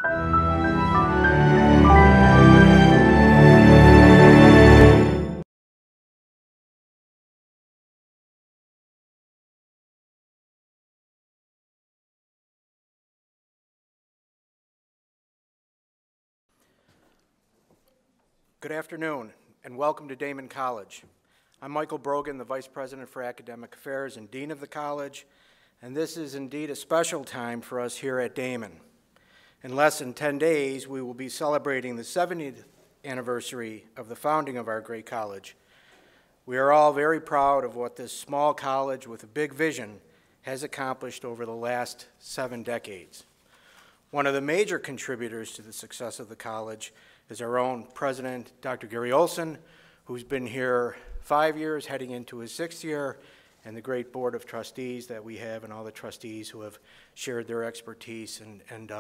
Good afternoon, and welcome to Daemen College. I'm Michael Brogan, the Vice President for Academic Affairs and Dean of the college, and this is indeed a special time for us here at Daemen. In less than 10 days, we will be celebrating the 70th anniversary of the founding of our great college. We are all very proud of what this small college with a big vision has accomplished over the last 7 decades. One of the major contributors to the success of the college is our own president, Dr. Gary Olsen, who's been here 5 years, heading into his 6th year, and the great board of trustees that we have and all the trustees who have shared their expertise and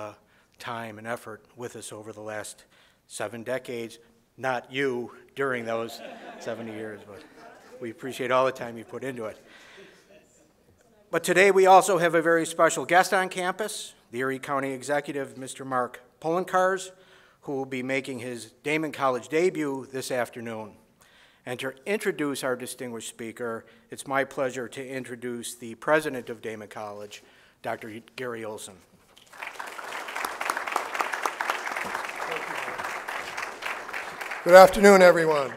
time and effort with us over the last 7 decades. Not you during those 70 years, but we appreciate all the time you put into it. But today we also have a very special guest on campus, the Erie County Executive, Mr. Mark Poloncarz, who will be making his Daemen College debut this afternoon. And to introduce our distinguished speaker, it's my pleasure to introduce the president of Daemen College, Dr. Gary Olsen. Good afternoon, everyone.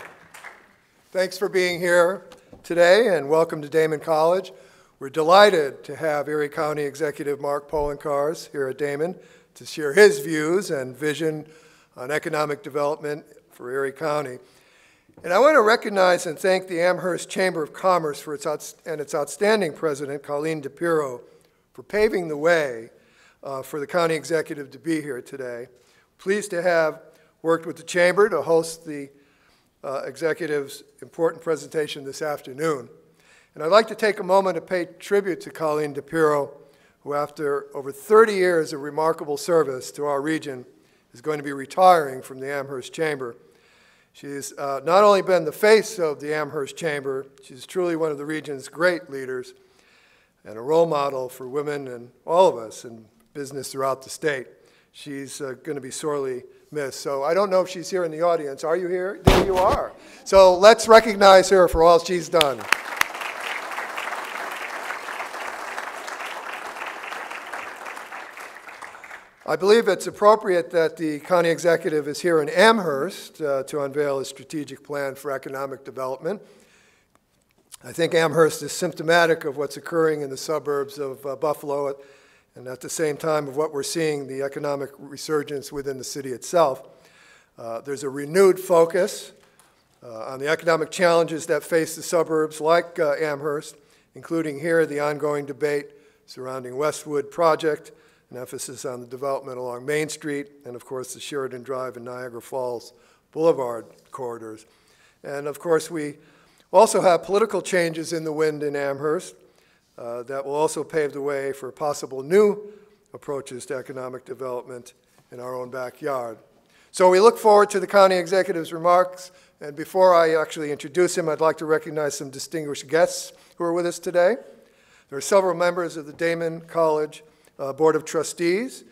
Thanks for being here today, and welcome to Daemen College. We're delighted to have Erie County Executive Mark Poloncarz here at Daemen to share his views and vision on economic development for Erie County. And I want to recognize and thank the Amherst Chamber of Commerce for its outstanding president, Colleen DePiro, for paving the way for the county executive to be here today. Pleased to have worked with the chamber to host the executive's important presentation this afternoon. And I'd like to take a moment to pay tribute to Colleen DePiro, who after over 30 years of remarkable service to our region is going to be retiring from the Amherst Chamber. She's not only been the face of the Amherst Chamber, she's truly one of the region's great leaders and a role model for women and all of us in business throughout the state. She's going to be sorely missed. So I don't know if she's here in the audience. Are you here? There you are. So let's recognize her for all she's done. I believe it's appropriate that the county executive is here in Amherst to unveil a strategic plan for economic development. I think Amherst is symptomatic of what's occurring in the suburbs of Buffalo, and at the same time of what we're seeing, the economic resurgence within the city itself. There's a renewed focus on the economic challenges that face the suburbs like Amherst, including here the ongoing debate surrounding Westwood project, an emphasis on the development along Main Street, and of course the Sheridan Drive and Niagara Falls Boulevard corridors. And of course we also have political changes in the wind in Amherst that will also pave the way for possible new approaches to economic development in our own backyard. So we look forward to the county executive's remarks, and before I actually introduce him, I'd like to recognize some distinguished guests who are with us today. There are several members of the Daemen College Board of Trustees.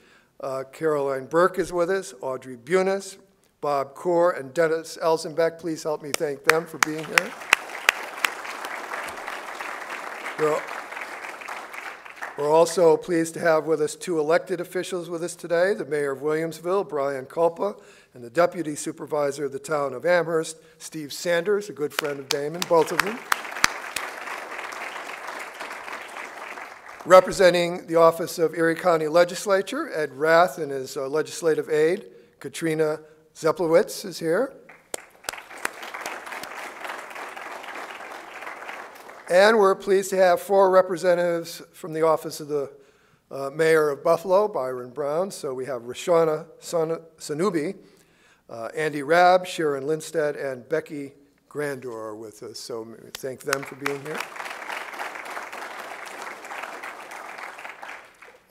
Caroline Burke is with us, Audrey Bunis, Bob Kaur, and Dennis Elsenbeck. Please help me thank them for being here. We're also pleased to have with us 2 elected officials with us today, the Mayor of Williamsville, Brian Culpa, and the Deputy Supervisor of the town of Amherst, Steve Sanders, a good friend of Daemen, both of them. Representing the office of Erie County Legislature, Ed Rath and his legislative aide, Katrina Zeplowitz, is here. And we're pleased to have 4 representatives from the office of the Mayor of Buffalo, Byron Brown. So we have Rashana Sanubi, Andy Rabb, Sharon Lindstedt, and Becky Grandor are with us. So thank them for being here.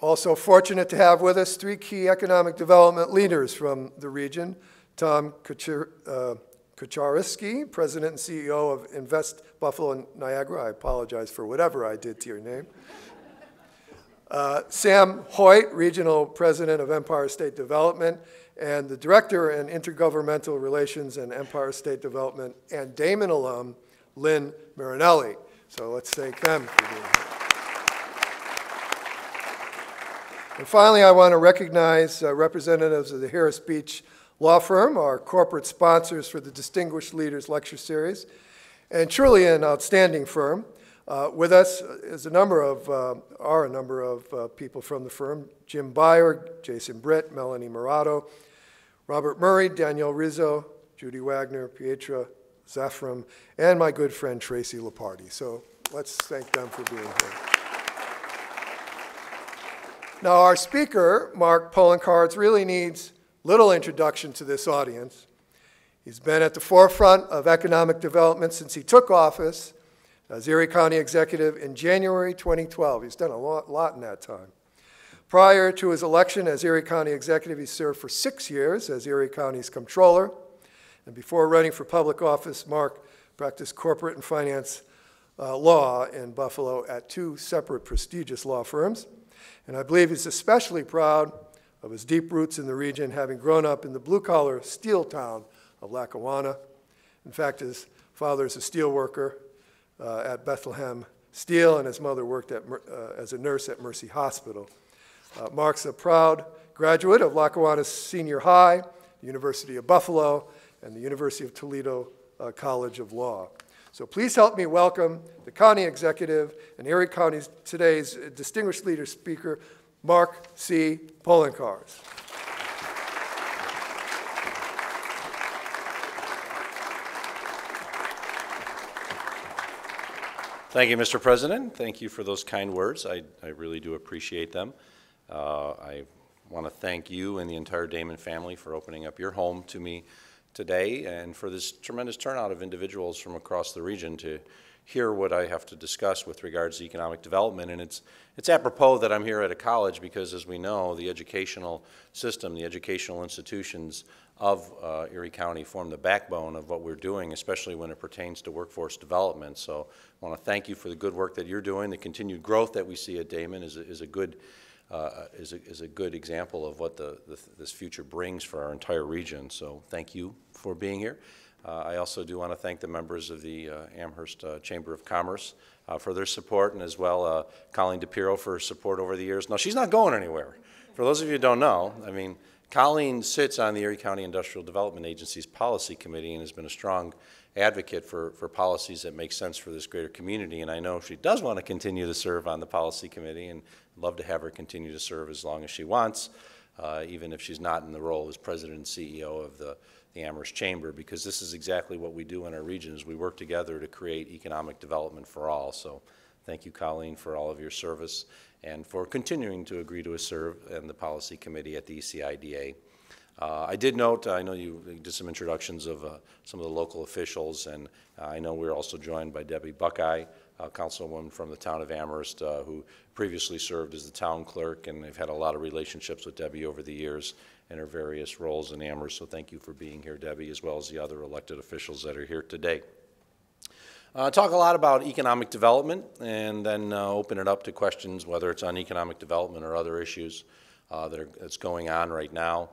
Also fortunate to have with us 3 key economic development leaders from the region. Tom Kucharski, President and CEO of Invest Buffalo and Niagara. I apologize for whatever I did to your name. Sam Hoyt, Regional President of Empire State Development, and the Director in Intergovernmental Relations and Empire State Development, and Daemen alum, Lynn Marinelli. So let's thank them for being here. And finally, I want to recognize representatives of the Harris Beach Law Firm, our corporate sponsors for the Distinguished Leaders Lecture Series, and truly an outstanding firm. With us is a number of people from the firm: Jim Byer, Jason Britt, Melanie Morato, Robert Murray, Danielle Rizzo, Judy Wagner, Pietra Zephram, and my good friend Tracy Lepardi. So let's thank them for being here. Now, our speaker, Mark Poloncarz, really needs little introduction to this audience. He's been at the forefront of economic development since he took office as Erie County Executive in January 2012. He's done a lot in that time. Prior to his election as Erie County Executive, he served for 6 years as Erie County's Comptroller. And before running for public office, Mark practiced corporate and finance law in Buffalo at 2 separate prestigious law firms. And I believe he's especially proud of his deep roots in the region, having grown up in the blue-collar steel town of Lackawanna. In fact, his father is a steel worker at Bethlehem Steel, and his mother worked as a nurse at Mercy Hospital. Mark's a proud graduate of Lackawanna Senior High, the University of Buffalo, and the University of Toledo College of Law. So please help me welcome the County Executive and Erie County's today's Distinguished Leader Speaker, Mark C. Poloncarz. Thank you, Mr. President. Thank you for those kind words. I really do appreciate them. I want to thank you and the entire Daemen family for opening up your home to me today, and for this tremendous turnout of individuals from across the region to hear what I have to discuss with regards to economic development. And it's apropos that I'm here at a college because, as we know, the educational system, the educational institutions of Erie County form the backbone of what we're doing, especially when it pertains to workforce development. So I want to thank you for the good work that you're doing. The continued growth that we see at Daemen is a good example of what this future brings for our entire region. So thank you for being here. I also do want to thank the members of the Amherst Chamber of Commerce for their support, and as well Colleen DePiro for her support over the years. Now, she's not going anywhere. For those of you who don't know, I mean, Colleen sits on the Erie County Industrial Development Agency's Policy Committee and has been a strong advocate for policies that make sense for this greater community. And I know she does want to continue to serve on the Policy Committee, and I'd love to have her continue to serve as long as she wants, even if she's not in the role as President and CEO of the Amherst Chamber, because this is exactly what we do in our region, is we work together to create economic development for all. So thank you, Colleen, for all of your service and for continuing to agree to serve in the Policy Committee at the ECIDA. I did note, I know you did some introductions of some of the local officials, and I know we're also joined by Debbie Buckeye, councilwoman from the town of Amherst, who previously served as the town clerk, and I've had a lot of relationships with Debbie over the years in her various roles in Amherst. So thank you for being here, Debbie, as well as the other elected officials that are here today. Talk a lot about economic development, and then open it up to questions, whether it's on economic development or other issues that's going on right now.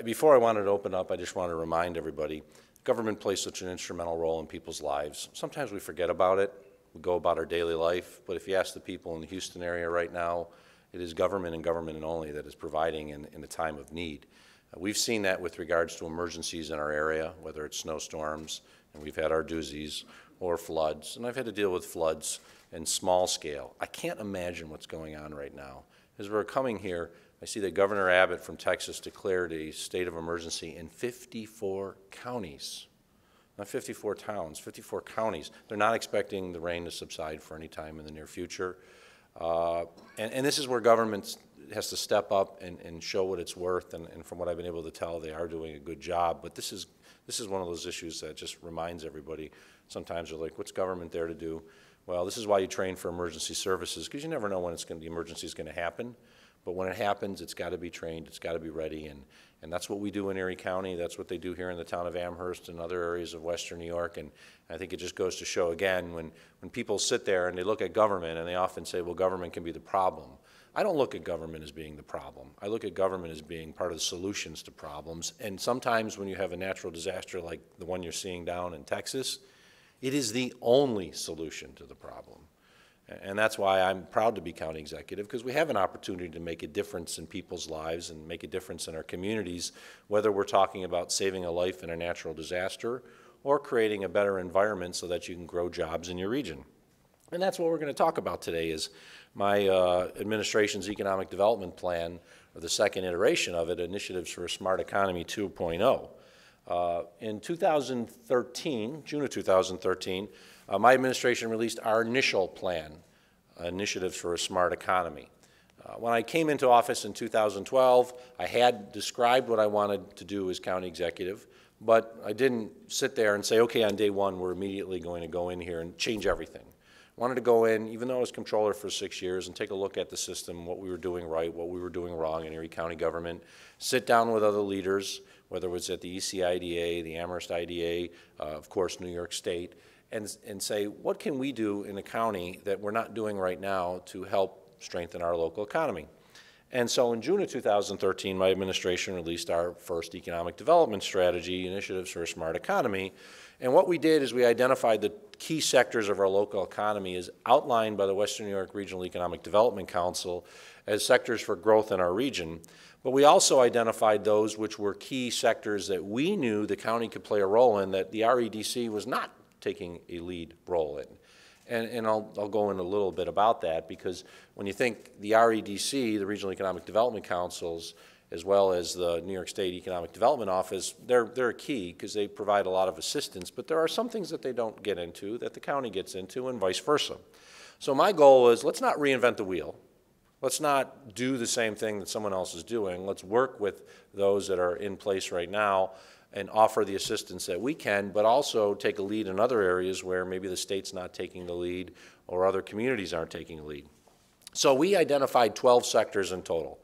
Before I wanted to open up, I just want to remind everybody, government plays such an instrumental role in people's lives. Sometimes we forget about it. We go about our daily life, but if you ask the people in the Houston area right now, it is government and government only that is providing in a time of need. We've seen that with regards to emergencies in our area, whether it's snowstorms, and we've had our doozies, or floods, and I've had to deal with floods in small scale. I can't imagine what's going on right now. As we're coming here, I see that Governor Abbott from Texas declared a state of emergency in 54 counties. Not 54 towns, 54 counties. They're not expecting the rain to subside for any time in the near future. And this is where government has to step up and show what it's worth, and from what I've been able to tell, they are doing a good job. But this is one of those issues that just reminds everybody, sometimes they're like, what's government there to do? Well, this is why you train for emergency services, because you never know when the emergency is going to happen. But when it happens, it's got to be trained, it's got to be ready, and that's what we do in Erie County. That's what they do here in the town of Amherst and other areas of western New York. And I think it just goes to show, again, when people sit there and they look at government and they often say, well, government can be the problem. I don't look at government as being the problem. I look at government as being part of the solutions to problems. And sometimes when you have a natural disaster like the one you're seeing down in Texas, it is the only solution to the problem. And that's why I'm proud to be county executive, because we have an opportunity to make a difference in people's lives and make a difference in our communities, whether we're talking about saving a life in a natural disaster or creating a better environment so that you can grow jobs in your region. And that's what we're going to talk about today is my administration's economic development plan, or the second iteration of it, Initiatives for a Smart Economy 2.0. In 2013, June of 2013, my administration released our initial plan, Initiatives for a Smart Economy. When I came into office in 2012, I had described what I wanted to do as county executive, but I didn't sit there and say, okay, on day one, we're immediately going to go in here and change everything. I wanted to go in, even though I was controller for 6 years, and take a look at the system, what we were doing right, what we were doing wrong in Erie County government, sit down with other leaders, whether it was at the ECIDA, the Amherst IDA, of course, New York State, and say, what can we do in the county that we're not doing right now to help strengthen our local economy? And so in June of 2013, my administration released our first economic development strategy, Initiatives for a Smart Economy. And what we did is we identified the key sectors of our local economy as outlined by the Western New York Regional Economic Development Council as sectors for growth in our region. But we also identified those which were key sectors that we knew the county could play a role in that the REDC was not taking a lead role in. And I'll go in a little bit about that, because when you think the REDC, the Regional Economic Development Councils, as well as the New York State Economic Development Office, they're key because they provide a lot of assistance, but there are some things that they don't get into that the county gets into, and vice versa. So my goal is, let's not reinvent the wheel. Let's not do the same thing that someone else is doing. Let's work with those that are in place right now and offer the assistance that we can, but also take a lead in other areas where maybe the state's not taking the lead or other communities aren't taking the lead. So we identified 12 sectors in total.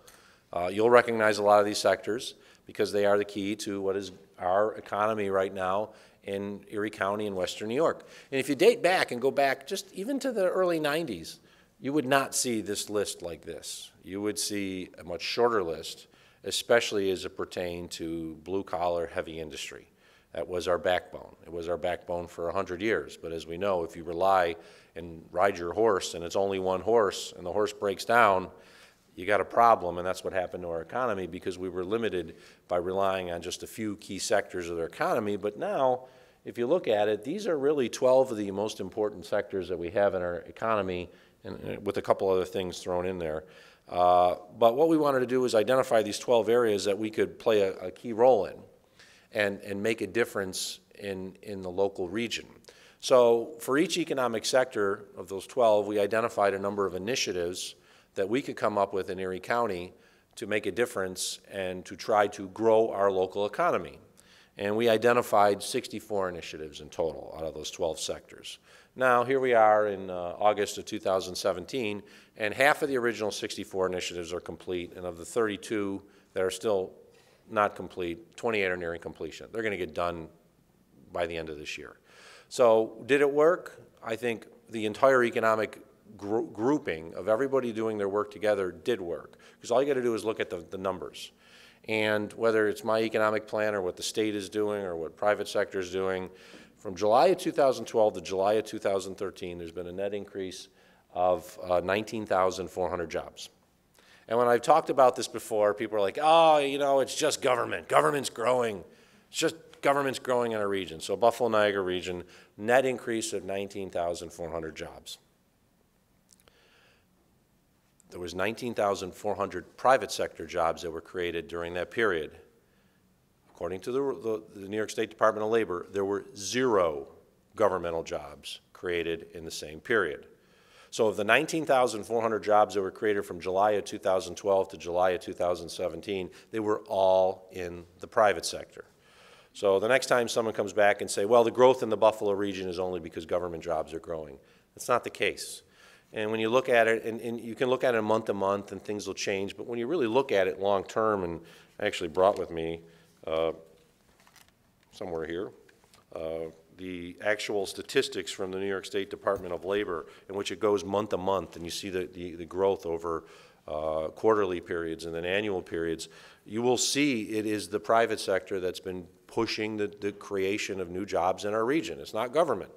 You'll recognize a lot of these sectors because they are the key to what is our economy right now in Erie County and Western New York. And if you date back and go back just even to the early 90s, you would not see this list like this. You would see a much shorter list, especially as it pertained to blue-collar, heavy industry. That was our backbone. It was our backbone for 100 years. But as we know, if you rely and ride your horse and it's only one horse and the horse breaks down, you got a problem, and that's what happened to our economy because we were limited by relying on just a few key sectors of their economy. But now, if you look at it, these are really 12 of the most important sectors that we have in our economy, and with a couple other things thrown in there. But what we wanted to do was identify these 12 areas that we could play a key role in and make a difference in the local region. So for each economic sector of those 12, we identified a number of initiatives that we could come up with in Erie County to make a difference and to try to grow our local economy. And we identified 64 initiatives in total out of those 12 sectors. Now, here we are in August of 2017, and half of the original 64 initiatives are complete, and of the 32 that are still not complete, 28 are nearing completion. They're going to get done by the end of this year. So, did it work? I think the entire economic grouping of everybody doing their work together did work, because all you got to do is look at the numbers. And whether it's my economic plan or what the state is doing or what private sector is doing, from July of 2012 to July of 2013, there's been a net increase of 19,400 jobs. And when I've talked about this before, people are like, oh, you know, it's just government. Government's growing. It's just government's growing in our region. So Buffalo-Niagara region, net increase of 19,400 jobs. There was 19,400 private sector jobs that were created during that period. According to the New York State Department of Labor, there were 0 governmental jobs created in the same period. So of the 19,400 jobs that were created from July of 2012 to July of 2017, they were all in the private sector. So the next time someone comes back and say, well, the growth in the Buffalo region is only because government jobs are growing. That's not the case. And when you look at it, and you can look at it month to month and things will change, but when you really look at it long term, and I actually brought with me somewhere here, the actual statistics from the New York State Department of Labor, in which it goes month to month, and you see the growth over quarterly periods and then annual periods, you will see it is the private sector that's been pushing the creation of new jobs in our region. It's not government.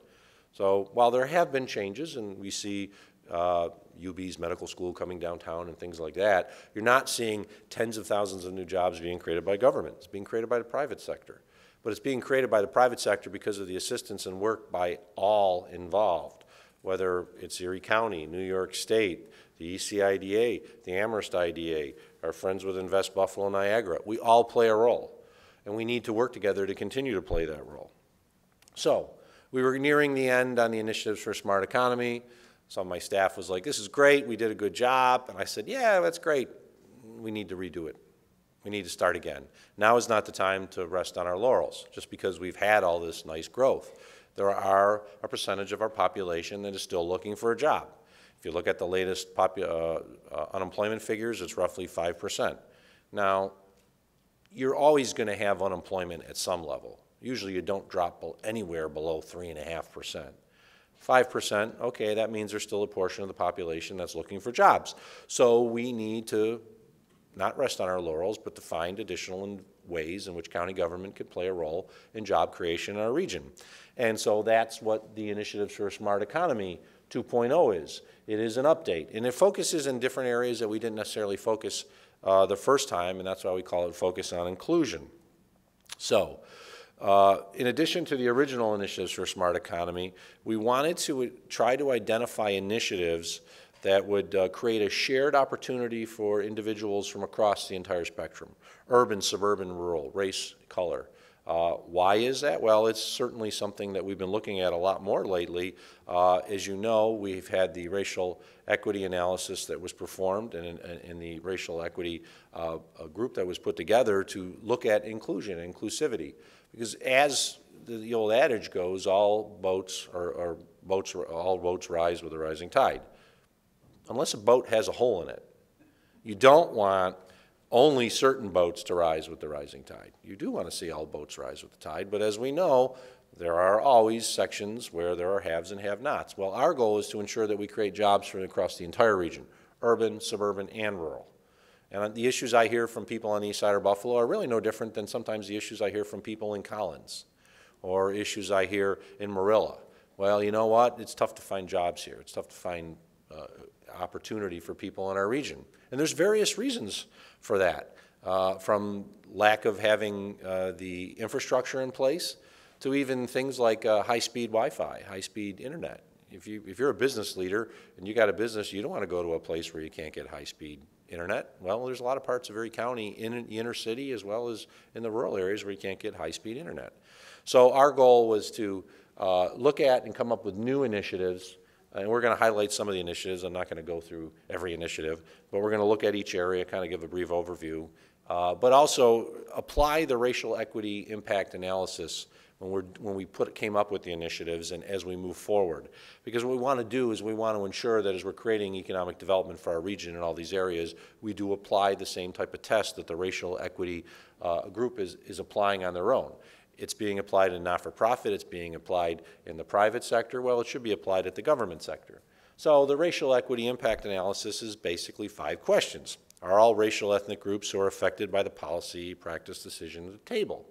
So while there have been changes, and we see UB's medical school coming downtown and things like that, you're not seeing tens of thousands of new jobs being created by government. It's being created by the private sector. But it's being created by the private sector because of the assistance and work by all involved, whether it's Erie County, New York State, the ECIDA, the Amherst IDA, our friends with Invest Buffalo Niagara. We all play a role, and we need to work together to continue to play that role. So we were nearing the end on the initiatives for a smart economy. Some of my staff was like, this is great, we did a good job. And I said, yeah, that's great. We need to redo it. We need to start again. Now is not the time to rest on our laurels, just because we've had all this nice growth. There are a percentage of our population that is still looking for a job. If you look at the latest unemployment figures, it's roughly 5%. Now, you're always going to have unemployment at some level. Usually you don't drop anywhere below 3.5%. 5%, okay, that means there's still a portion of the population that's looking for jobs. So we need to not rest on our laurels, but to find additional ways in which county government could play a role in job creation in our region. And so that's what the Initiatives for a Smart Economy 2.0 is. It is an update, and it focuses in different areas that we didn't necessarily focus the first time, and that's why we call it Focus on Inclusion. So, in addition to the original Initiatives for a Smart Economy, we wanted to try to identify initiatives that would create a shared opportunity for individuals from across the entire spectrum: urban, suburban, rural, race, color. Why is that? Well, it's certainly something that we've been looking at a lot more lately. As you know, we've had the racial equity analysis that was performed, and in the racial equity a group that was put together to look at inclusion and inclusivity. Because as the old adage goes, all boats rise with a rising tide. Unless a boat has a hole in it. You don't want only certain boats to rise with the rising tide. You do want to see all boats rise with the tide, but as we know, there are always sections where there are haves and have-nots. Well, our goal is to ensure that we create jobs across the entire region, urban, suburban, and rural. And the issues I hear from people on the east side of Buffalo are really no different than sometimes the issues I hear from people in Collins or issues I hear in Marilla. Well, you know what? It's tough to find jobs here. It's tough to find opportunity for people in our region. And there's various reasons for that, from lack of having the infrastructure in place to even things like high-speed Wi-Fi, high-speed internet. If you're a business leader and you got a business, you don't want to go to a place where you can't get high-speed internet. Well, there's a lot of parts of Erie County in the inner city as well as in the rural areas where you can't get high-speed internet. So our goal was to look at and come up with new initiatives. And we're going to highlight some of the initiatives. I'm not going to go through every initiative, but we're going to look at each area, kind of give a brief overview, but also apply the racial equity impact analysis when we came up with the initiatives and as we move forward. Because what we want to do is we want to ensure that as we're creating economic development for our region in all these areas, we do apply the same type of test that the racial equity group is applying on their own. It's being applied in not-for-profit, it's being applied in the private sector. Well, it should be applied at the government sector. So the racial equity impact analysis is basically 5 questions. Are all racial ethnic groups who are affected by the policy, practice, decision at the table?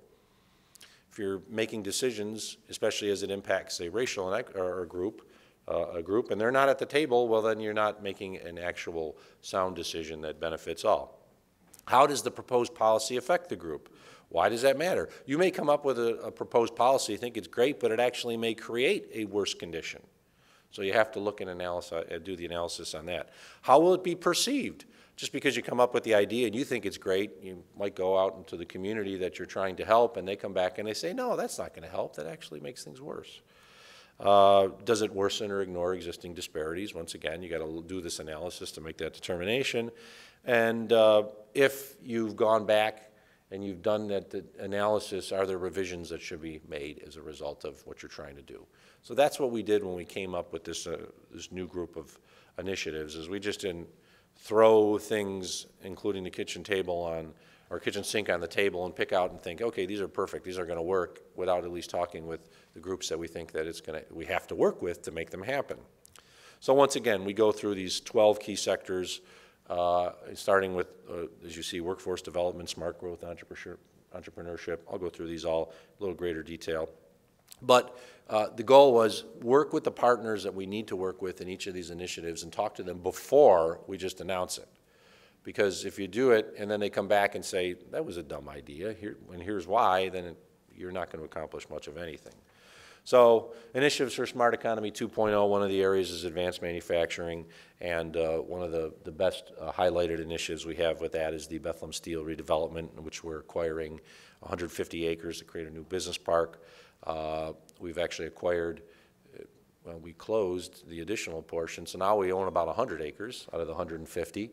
If you're making decisions, especially as it impacts a racial or a group, and they're not at the table, well, then you're not making an actual sound decision that benefits all. How does the proposed policy affect the group? Why does that matter? You may come up with a proposed policy, think it's great, but it actually may create a worse condition. So you have to look and do the analysis on that. How will it be perceived? Just because you come up with the idea and you think it's great, you might go out into the community that you're trying to help, and they come back and they say, no, that's not going to help. That actually makes things worse. Does it worsen or ignore existing disparities? Once again, you got to do this analysis to make that determination. And if you've gone back and you've done that analysis, are there revisions that should be made as a result of what you're trying to do? So that's what we did when we came up with this new group initiatives is we just didn't throw things, including the kitchen table on, or kitchen sink on the table and pick out and think, okay, these are perfect, these are going to work, without at least talking with the groups that we think that we have to work with to make them happen. So once again, we go through these 12 key sectors, starting with, as you see, workforce development, smart growth, entrepreneurship. I'll go through these all in a little greater detail. But the goal was work with the partners that we need to work with in each of these initiatives and talk to them before we just announce it. Because if you do it and then they come back and say, that was a dumb idea, and here's why, then you're not going to accomplish much of anything. So initiatives for Smart Economy 2.0, one of the areas is advanced manufacturing, and one of the best highlighted initiatives we have with that is the Bethlehem Steel redevelopment, in which we're acquiring 150 acres to create a new business park. We've actually acquired, well, we closed the additional portion, so now we own about 100 acres out of the 150,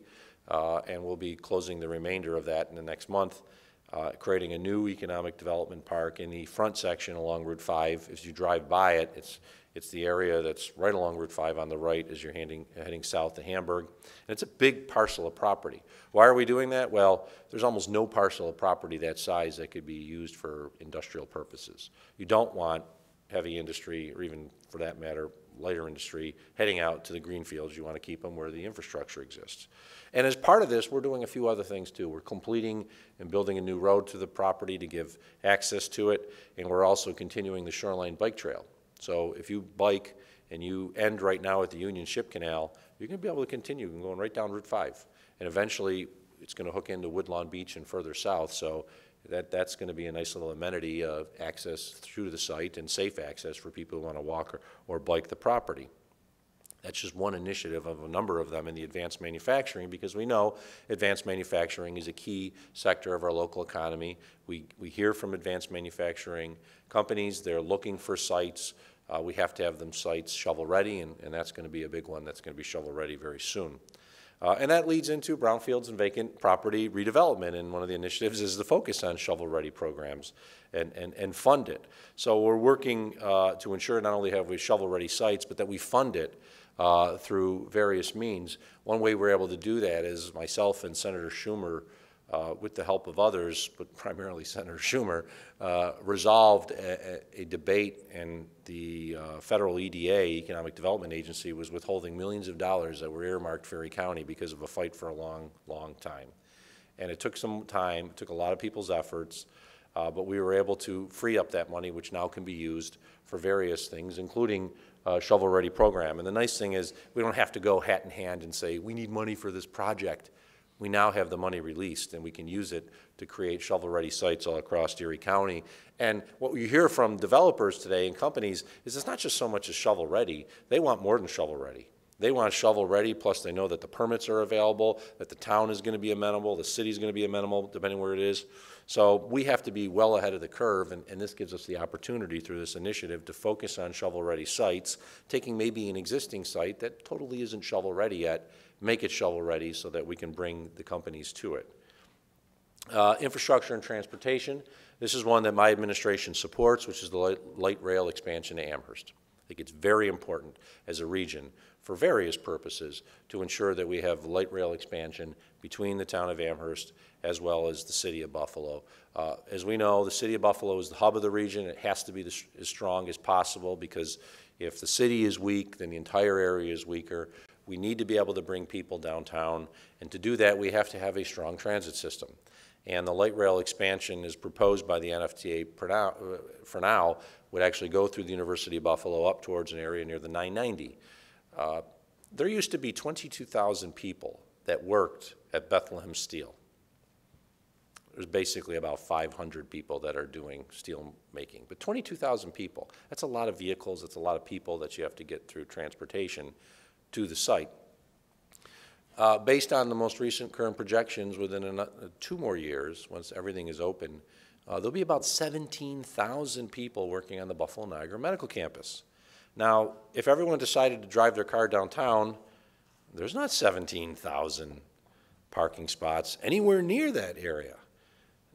and we'll be closing the remainder of that in the next month. Creating a new economic development park in the front section along Route 5. As you drive by it, it's the area that's right along Route 5 on the right as you're heading south to Hamburg. And it's a big parcel of property. Why are we doing that? Well, there's almost no parcel of property that size that could be used for industrial purposes. You don't want heavy industry, or even for that matter, lighter industry, heading out to the green fields. You want to keep them where the infrastructure exists. And as part of this, we're doing a few other things too. We're completing and building a new road to the property to give access to it, and we're also continuing the shoreline bike trail. So if you bike and you end right now at the Union Ship Canal, you're going to be able to continue going right down Route 5. And eventually, it's going to hook into Woodlawn Beach and further south, so that's going to be a nice little amenity of access through the site and safe access for people who want to walk or bike the property. That's just one initiative of a number of them in the advanced manufacturing, because we know advanced manufacturing is a key sector of our local economy. We hear from advanced manufacturing companies, they're looking for sites. We have to have them sites shovel ready, and that's going to be a big one that's going to be shovel ready very soon. And that leads into brownfields and vacant property redevelopment, and one of the initiatives is the focus on shovel-ready programs and fund it. So we're working to ensure not only have we shovel-ready sites, but that we fund it through various means. One way we're able to do that is myself and Senator Schumer, with the help of others, but primarily Senator Schumer, resolved a debate, and the federal EDA, Economic Development Agency, was withholding millions of dollars that were earmarked for Erie County because of a fight for a long, long time. And it took some time, it took a lot of people's efforts, but we were able to free up that money, which now can be used for various things, including shovel-ready program. And the nice thing is we don't have to go hat in hand and say, we need money for this project. We now have the money released, and we can use it to create shovel-ready sites all across Erie County. And what we hear from developers today and companies is it's not just so much as shovel-ready. They want more than shovel-ready. They want shovel-ready, plus they know that the permits are available, that the town is going to be amenable, the city is going to be amenable, depending where it is. So we have to be well ahead of the curve, and this gives us the opportunity through this initiative to focus on shovel-ready sites, taking maybe an existing site that totally isn't shovel-ready yet, make it shovel-ready so that we can bring the companies to it. Infrastructure and transportation. This is one that my administration supports, which is the light rail expansion to Amherst. I think it's very important as a region for various purposes to ensure that we have light rail expansion between the town of Amherst as well as the city of Buffalo. As we know, the city of Buffalo is the hub of the region. It has to be as strong as possible, because if the city is weak, then the entire area is weaker. We need to be able to bring people downtown, and to do that, we have to have a strong transit system. And the light rail expansion is proposed by the NFTA for now would actually go through the University of Buffalo up towards an area near the 990. There used to be 22,000 people that worked at Bethlehem Steel. There's basically about 500 people that are doing steel making, but 22,000 people, that's a lot of vehicles, that's a lot of people that you have to get through transportation to the site. Based on the most recent current projections, within 2 more years, once everything is open, there'll be about 17,000 people working on the Buffalo Niagara Medical Campus. Now, if everyone decided to drive their car downtown, there's not 17,000 parking spots anywhere near that area.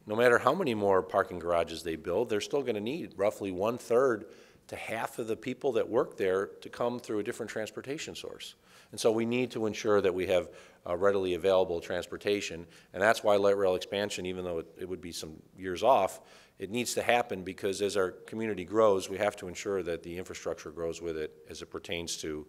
No matter how many more parking garages they build, they're still going to need roughly 1/3 to half of the people that work there to come through a different transportation source. And so we need to ensure that we have readily available transportation, and that's why light rail expansion, even though it would be some years off, it needs to happen, because as our community grows, we have to ensure that the infrastructure grows with it as it pertains to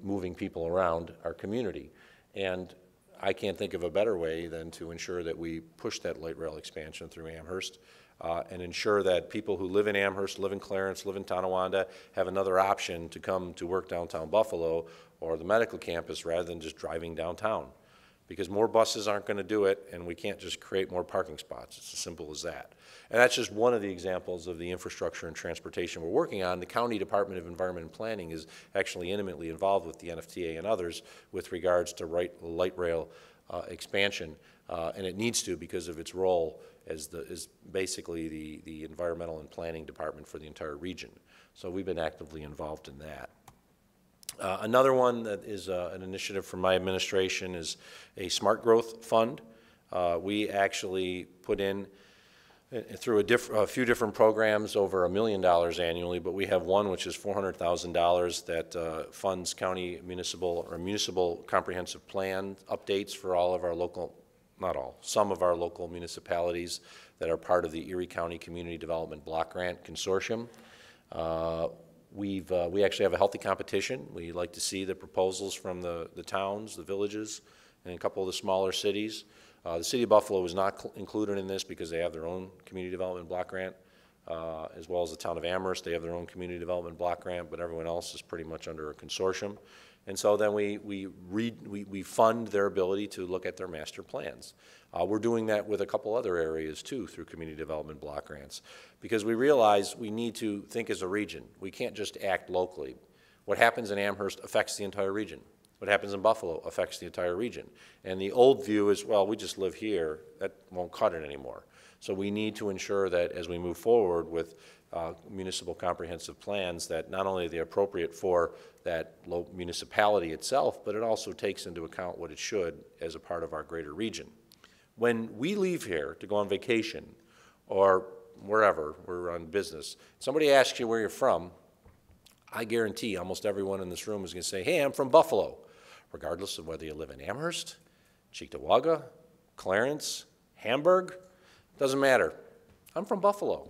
moving people around our community. And I can't think of a better way than to ensure that we push that light rail expansion through Amherst and ensure that people who live in Amherst, live in Clarence, live in Tonawanda have another option to come to work downtown Buffalo or the medical campus rather than just driving downtown. Because more buses aren't going to do it, and we can't just create more parking spots. It's as simple as that. And that's just one of the examples of the infrastructure and transportation we're working on. The County Department of Environment and Planning is actually intimately involved with the NFTA and others with regards to light rail expansion, and it needs to, because of its role as basically the environmental and planning department for the entire region. So we've been actively involved in that. Another one that is an initiative from my administration is a Smart Growth Fund. We actually put in through a few different programs over $1 million annually, but we have one which is $400,000 that funds county municipal comprehensive plan updates for all of our local, not all, some of our local municipalities that are part of the Erie County Community Development Block Grant Consortium. We actually have a healthy competition. We like to see the proposals from the towns, the villages, and a couple of the smaller cities. The city of Buffalo is not included in this because they have their own community development block grant, as well as the town of Amherst. They have their own community development block grant, but everyone else is pretty much under a consortium. And so then we fund their ability to look at their master plans. We're doing that with a couple other areas too through community development block grants, because we realize we need to think as a region. We can't just act locally. What happens in Amherst affects the entire region. What happens in Buffalo affects the entire region. And the old view is, well, we just live here. That won't cut it anymore. So we need to ensure that as we move forward with municipal comprehensive plans, that not only are they appropriate for that local municipality itself, but it also takes into account what it should as a part of our greater region. When we leave here to go on vacation or wherever we're on business, somebody asks you where you're from, I guarantee almost everyone in this room is going to say, hey, I'm from Buffalo, regardless of whether you live in Amherst, Cheektowaga, Clarence, Hamburg, doesn't matter. I'm from Buffalo.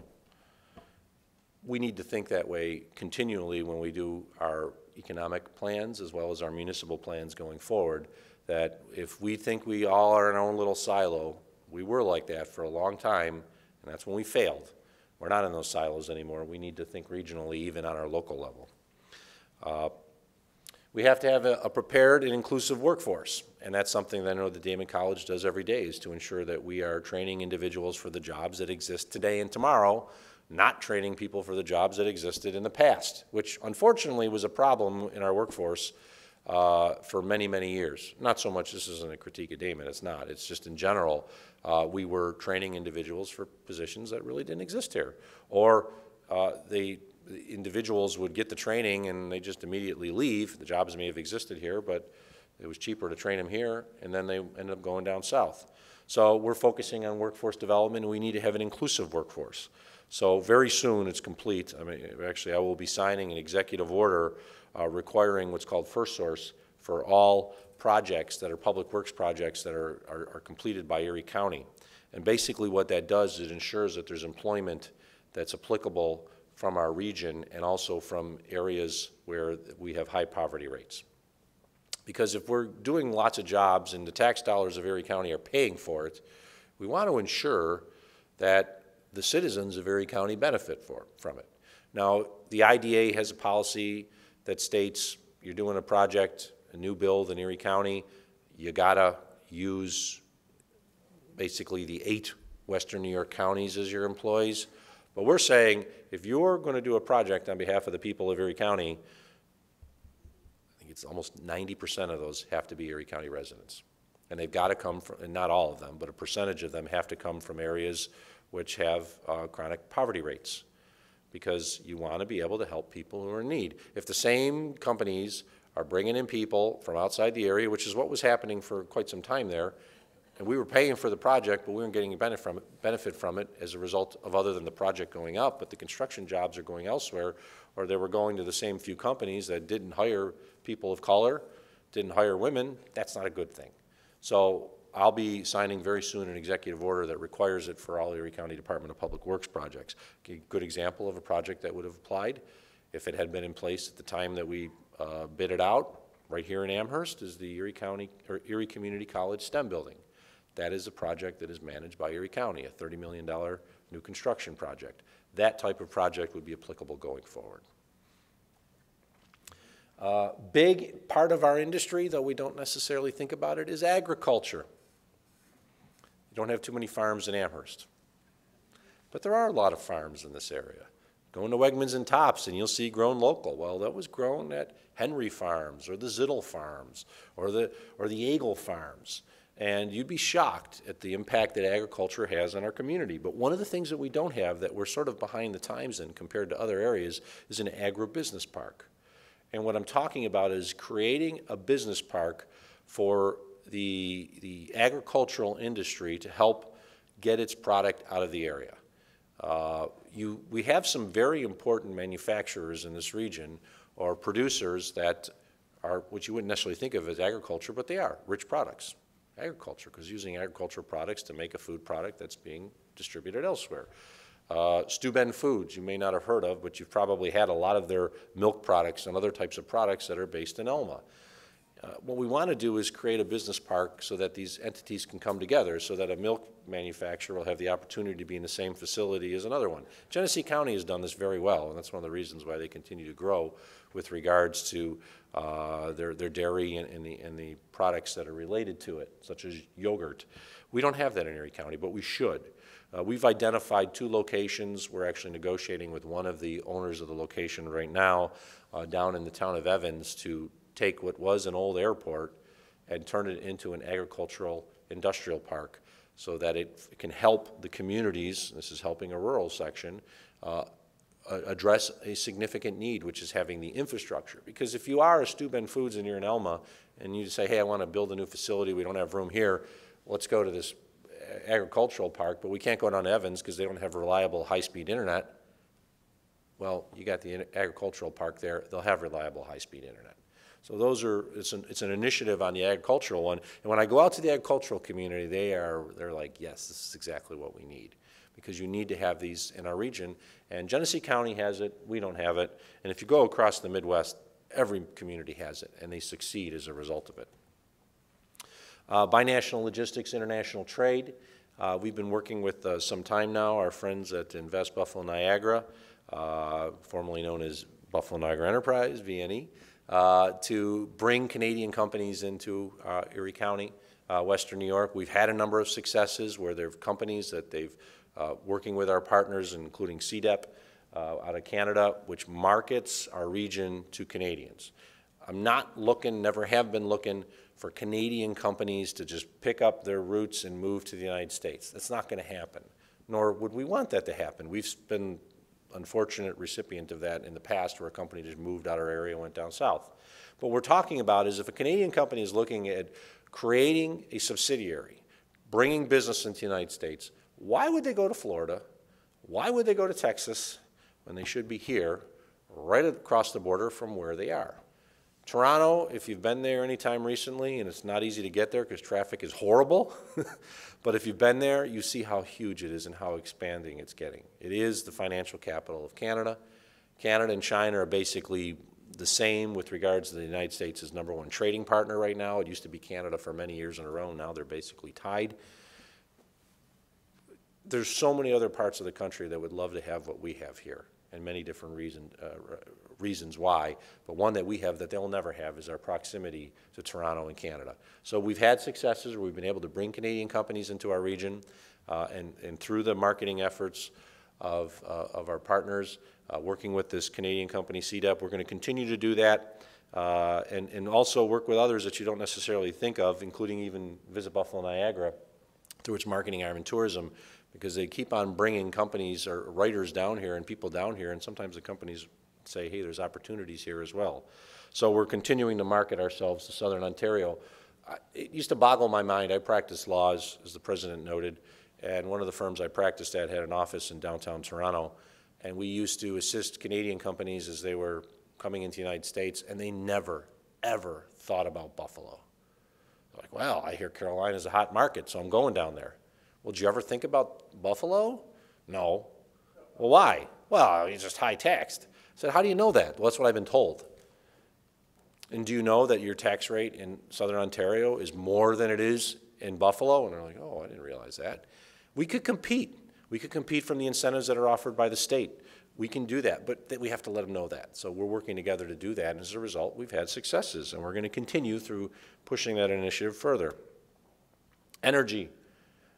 We need to think that way continually when we do our economic plans as well as our municipal plans going forward, that if we think we all are in our own little silo, we were like that for a long time, and that's when we failed. We're not in those silos anymore. We need to think regionally, even on our local level. We have to have a prepared and inclusive workforce, and that's something that I know the Daemen College does every day, is to ensure that we are training individuals for the jobs that exist today and tomorrow, not training people for the jobs that existed in the past, which unfortunately was a problem in our workforce for many, many years. Not so much, this isn't a critique of Damon, it's not. It's just in general, we were training individuals for positions that really didn't exist here. Or the individuals would get the training and they just immediately leave. The jobs may have existed here, but it was cheaper to train them here, and then they ended up going down south. So we're focusing on workforce development, and we need to have an inclusive workforce. So very soon it's complete. I mean, actually, I will be signing an executive order requiring what's called First Source for all projects that are public works projects that are completed by Erie County. And basically what that does is it ensures that there's employment that's applicable from our region and also from areas where we have high poverty rates. Because if we're doing lots of jobs and the tax dollars of Erie County are paying for it, we want to ensure that the citizens of Erie County benefit from it. Now, the IDA has a policy that states you're doing a project, a new build in Erie County, you gotta use basically the 8 Western New York counties as your employees. But we're saying if you're going to do a project on behalf of the people of Erie County, I think it's almost 90% of those have to be Erie County residents. And they've got to come from, and not all of them, but a percentage of them have to come from areas which have chronic poverty rates, because you want to be able to help people who are in need. If the same companies are bringing in people from outside the area, which is what was happening for quite some time there, And we were paying for the project, but we weren't getting a benefit from it as a result of other than the project going up, but the construction jobs are going elsewhere, or they were going to the same few companies that didn't hire people of color, didn't hire women. That's not a good thing. So I'll be signing very soon an executive order that requires it for all Erie County Department of Public Works projects. A good example of a project that would have applied if it had been in place at the time that we bid it out right here in Amherst is the Erie Erie Community College STEM building. That is a project that is managed by Erie County, a $30 million new construction project. That type of project would be applicable going forward. Big part of our industry, though we don't necessarily think about it, is agriculture. You don't have too many farms in Amherst. But there are a lot of farms in this area. Go into Wegmans and Tops and you'll see grown local. Well, that was grown at Henry Farms or the Zittel Farms or the Eagle Farms. And you'd be shocked at the impact that agriculture has on our community. But one of the things that we don't have that we're sort of behind the times in compared to other areas is an agribusiness park. And what I'm talking about is creating a business park for the agricultural industry to help get its product out of the area. We have some very important manufacturers in this region or producers that are what you wouldn't necessarily think of as agriculture, but they are rich products. Agriculture, because using agricultural products to make a food product that's being distributed elsewhere. Steuben Foods, you may not have heard of, but you've probably had a lot of their milk products and other types of products that are based in Elma. What we want to do is create a business park so that these entities can come together so that a milk manufacturer will have the opportunity to be in the same facility as another one. Genesee County has done this very well, and that's one of the reasons why they continue to grow with regards to their dairy and the products that are related to it, such as yogurt. We don't have that in Erie County, but we should. We've identified 2 locations. We're actually negotiating with one of the owners of the location right now down in the town of Evans to take what was an old airport and turn it into an agricultural industrial park so that it can help the communities, this is helping a rural section, address a significant need, which is having the infrastructure. Because if you are a Steuben Foods and you're in Elma and you say, hey, I want to build a new facility, we don't have room here, let's go to this agricultural park, but we can't go down to Evans because they don't have reliable high-speed internet. Well, you got the agricultural park there, they'll have reliable high-speed internet. So it's an initiative on the agricultural one. And when I go out to the agricultural community, they're like, yes, this is exactly what we need. Because you need to have these in our region. And Genesee County has it, we don't have it. And if you go across the Midwest, every community has it, and they succeed as a result of it. Binational logistics, international trade. We've been working with some time now, our friends at Invest Buffalo Niagara, formerly known as Buffalo Niagara Enterprise, VNE, to bring Canadian companies into Erie County, Western New York. We've had a number of successes where there are companies that they've working with our partners, including CDEP out of Canada, which markets our region to Canadians. I'm not looking, never have been looking for Canadian companies to just pick up their roots and move to the United States. That's not going to happen, nor would we want that to happen. We've been unfortunate recipient of that in the past where a company just moved out of our area and went down south. What we're talking about is if a Canadian company is looking at creating a subsidiary, bringing business into the United States, why would they go to Florida? Why would they go to Texas when they should be here, right across the border from where they are? Toronto, if you've been there anytime recently, and it's not easy to get there because traffic is horrible, but if you've been there, you see how huge it is and how expanding it's getting. It is the financial capital of Canada. Canada and China are basically the same with regards to the United States as #1 trading partner right now. It used to be Canada for many years in a row. Now they're basically tied. There's so many other parts of the country that would love to have what we have here, and many different reasons why, but one that we have that they'll never have is our proximity to Toronto and Canada. So we've had successes where we've been able to bring Canadian companies into our region, and through the marketing efforts of our partners, working with this Canadian company, CDEP, we're going to continue to do that, and also work with others that you don't necessarily think of, including even Visit Buffalo Niagara through its marketing arm and tourism, because they keep on bringing companies or writers down here and people down here, and sometimes the companies say, hey, there's opportunities here as well. So we're continuing to market ourselves to Southern Ontario. it used to boggle my mind. I practiced law, as the president noted, and one of the firms I practiced at had an office in downtown Toronto, and we used to assist Canadian companies as they were coming into the United States, and they never, ever thought about Buffalo. They're like, well, I hear Carolina's a hot market, so I'm going down there. Well, did you ever think about Buffalo? No. Well, why? Well, it's just high taxed. I said, how do you know that? Well, that's what I've been told. And do you know that your tax rate in Southern Ontario is more than it is in Buffalo? And they're like, oh, I didn't realize that. We could compete. We could compete from the incentives that are offered by the state. We can do that, but we have to let them know that. So we're working together to do that, and as a result, we've had successes, and we're going to continue through pushing that initiative further. Energy.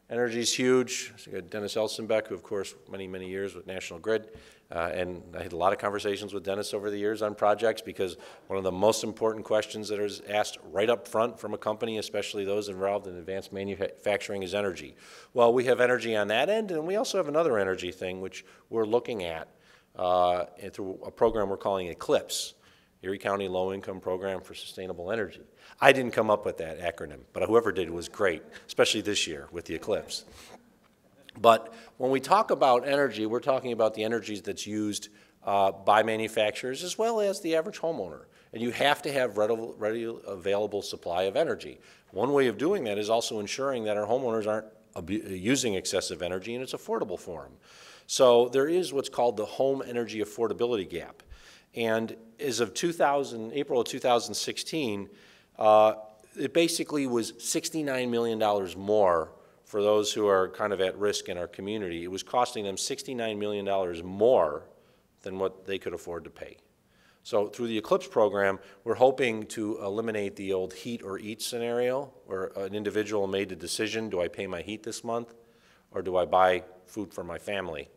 Energy is huge. So you got Dennis Elsenbeck, who, of course, many, many years with National Grid, and I had a lot of conversations with Dennis over the years on projects because one of the most important questions that is asked right up front from a company, especially those involved in advanced manufacturing, is energy. Well, we have energy on that end, and we also have another energy thing which we're looking at through a program we're calling Eclipse, Erie County Low-Income Program for Sustainable Energy. I didn't come up with that acronym, but whoever did was great, especially this year with the Eclipse. But when we talk about energy, we're talking about the energies that's used by manufacturers as well as the average homeowner. And you have to have readily available supply of energy. One way of doing that is also ensuring that our homeowners aren't using excessive energy and it's affordable for them. So there is what's called the home energy affordability gap. And as of April of 2016, it basically was $69 million more for those who are kind of at risk in our community. It was costing them $69 million more than what they could afford to pay. So through the Eclipse program, we're hoping to eliminate the old heat or eat scenario where an individual made the decision, do I pay my heat this month or do I buy food for my family?